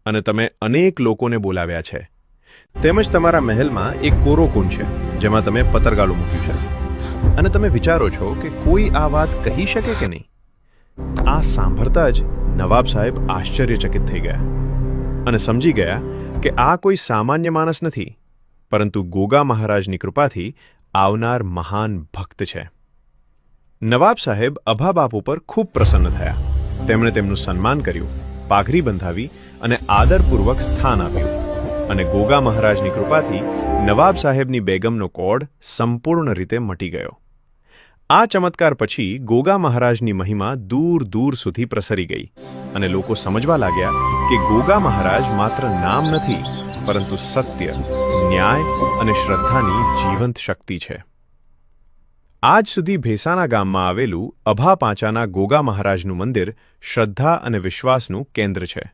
અને તમે અનેક લોકોને બોલાવ્યા છે. તેમજ તમારા મહેલમાં એક કોરો કુંડ છે જેમાં તમે પતરગાળું મૂક્યું છે અને તમે વિચારો છો કે કોઈ આ વાત કહી શકે કે નહીં. આ સાંભળતા જ નવાબ સાહેબ આશ્ચર્યચકિત થઈ ગયા અને સમજી ગયા કે આ કોઈ સામાન્ય માણસ નથી, પરંતુ ગોગા મહારાજની કૃપાથી આવનાર મહાન ભક્ત છે. નવાબ સાહેબ અભા બાપુ પર ખૂબ પ્રસન્ન થયા. તેમણે તેમનું સન્માન કર્યું, પાઘડી બંધાવી અને આદરપૂર્વક સ્થાન આપ્યું અને ગોગા મહારાજની કૃપાથી નવાબ સાહેબની બેગમનો કોડ સંપૂર્ણ રીતે મટી ગયો. આ ચમત્કાર પછી ગોગા મહારાજની મહિમા દૂર દૂર સુધી પ્રસરી ગઈ અને લોકો સમજવા લાગ્યા કે ગોગા મહારાજ માત્ર નામ નથી, પરંતુ સત્ય, ન્યાય અને શ્રદ્ધાની જીવંત શક્તિ છે. આજ સુધી ભેસાના ગામમાં આવેલું અભા પાંચાના ગોગા મહારાજનું મંદિર શ્રદ્ધા અને વિશ્વાસનું કેન્દ્ર છે.